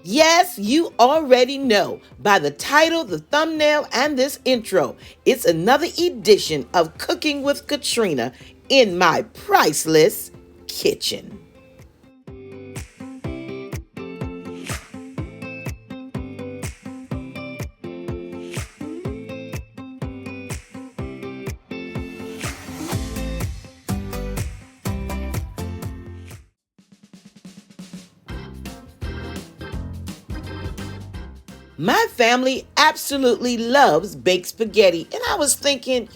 Yes, you already know by the title, the thumbnail, and this intro. It's another edition of Cooking with Katrina in my priceless kitchen. My family absolutely loves baked spaghetti, and I was thinking,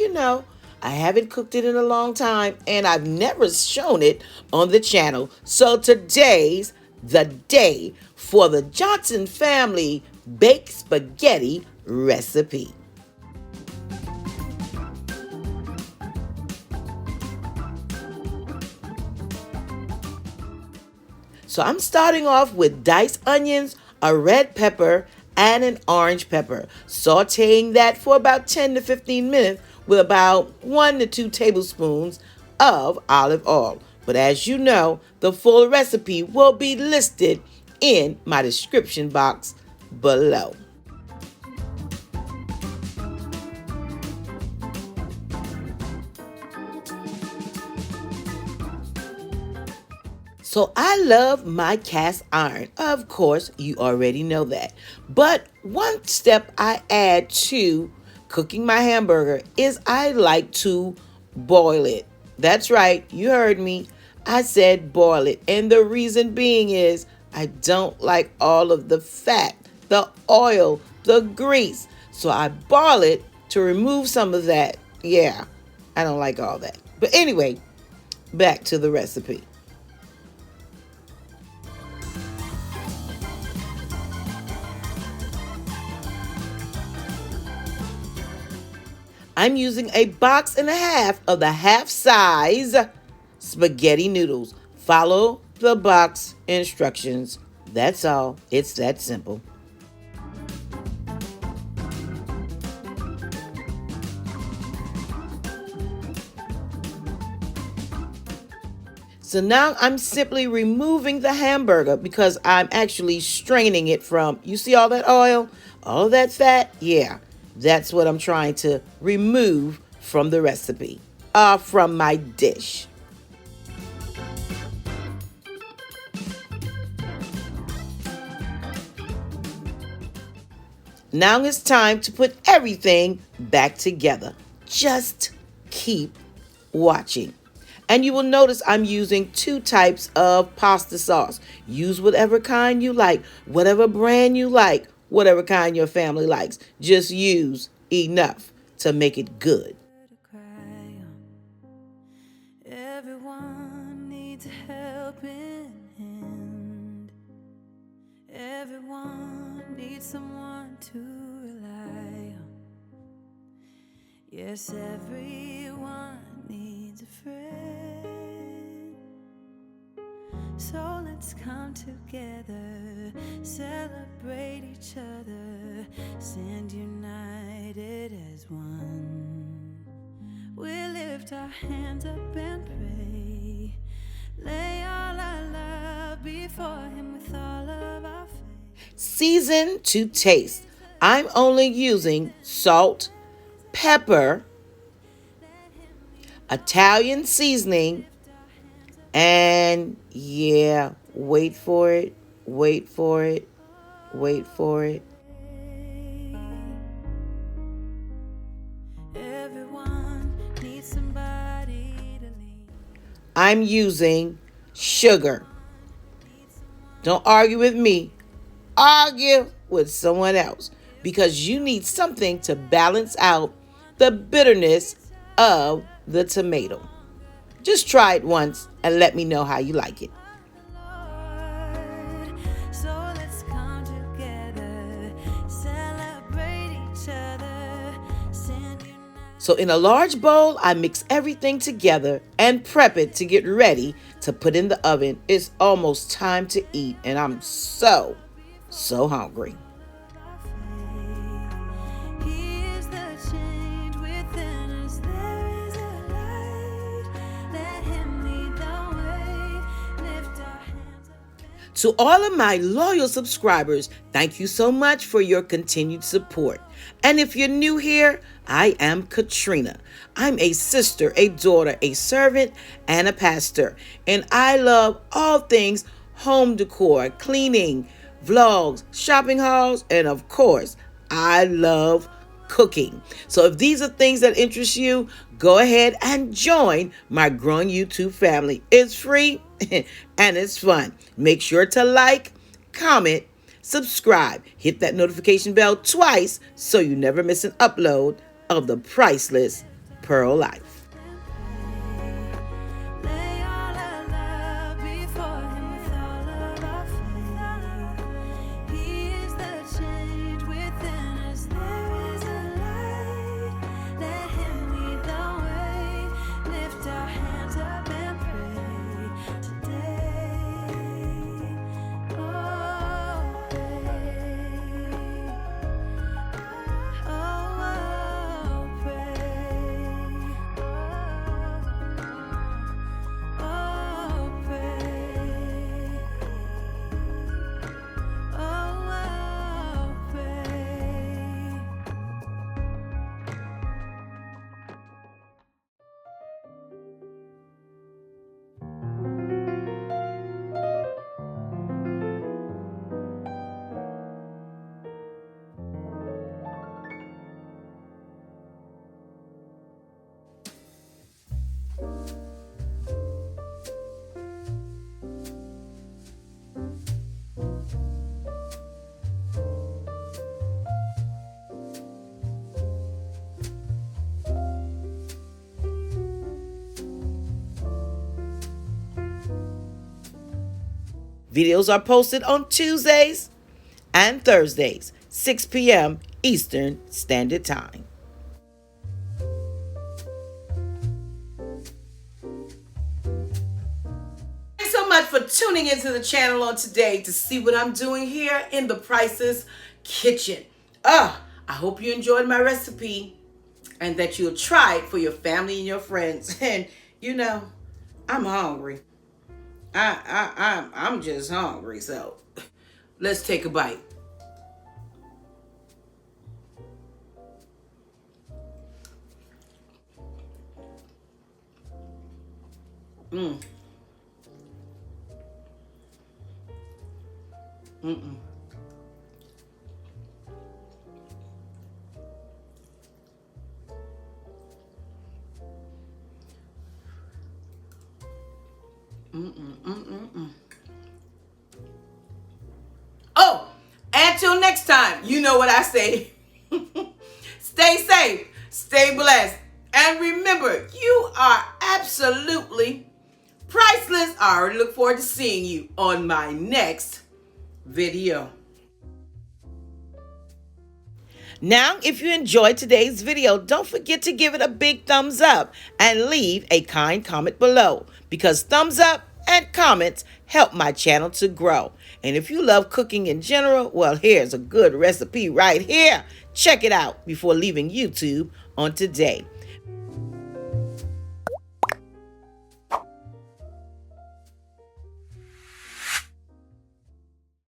I haven't cooked it in a long time and I've never shown it on the channel. So today's the day for the Johnson family baked spaghetti recipe. So I'm starting off with diced onions, a red pepper, and an orange pepper. Sauteing that for about 10 to 15 minutes with about 1 to 2 tablespoons of olive oil. But as you know, the full recipe will be listed in my description box below. So I love my cast iron. Of course, you already know that. But one step I add to cooking my hamburger is I like to boil it. That's right, you heard me. I said boil it. And the reason being is I don't like all of the fat, the oil, the grease. So I boil it to remove some of that. Yeah, I don't like all that. But anyway, back to the recipe. I'm using a box and a half of the half-size spaghetti noodles. Follow the box instructions. That's all. It's that simple. So now I'm simply removing the hamburger because I'm actually straining it from, you see all that oil, all of that fat? Yeah, that's what I'm trying to remove from the recipe, from my dish. Now it's time to put everything back together. Just keep watching. And you will notice I'm using 2 types of pasta sauce. Use whatever kind you like, whatever brand you like, whatever kind your family likes. Just use enough to make it good. Everyone needs a helping hand. Everyone needs someone to rely on. Yes, everyone needs a friend. So let's come together, celebrate each other, stand united as one. We lift our hands up and pray, lay all our love before Him with all of our faith. Season to taste. I'm only using salt, pepper, Italian seasoning, and yeah, wait for it, wait for it, wait for it. I'm using sugar. Don't argue with me. Argue with someone else because you need something to balance out the bitterness of the tomato. Just try it once and let me know how you like it. So in a large bowl, I mix everything together and prep it to get ready to put in the oven. It's almost time to eat and I'm so hungry. To all of my loyal subscribers, thank you so much for your continued support. And if you're new here, I am Katrina. I'm a sister, a daughter, a servant, and a pastor. And I love all things home decor, cleaning, vlogs, shopping hauls, and of course, I love cooking. So if these are things that interest you, go ahead and join my growing YouTube family. It's free and it's fun. Make sure to like, comment, subscribe, hit that notification bell twice so you never miss an upload of the priceless Pearl Life. Videos are posted on Tuesdays and Thursdays, 6 p.m. Eastern Standard Time. Thanks so much for tuning into the channel on today to see what I'm doing here in the Price's Kitchen. I hope you enjoyed my recipe and that you'll try it for your family and your friends. And you know, I'm hungry. I'm just hungry, so let's take a bite. Mm. Mm-mm. Oh, until next time, you know what I say. Stay safe, stay blessed, and remember, you are absolutely priceless. I already look forward to seeing you on my next video. Now, if you enjoyed today's video, don't forget to give it a big thumbs up and leave a kind comment below, because thumbs up and comments help my channel to grow. And if you love cooking in general, well, here's a good recipe right here. Check it out before leaving YouTube on today.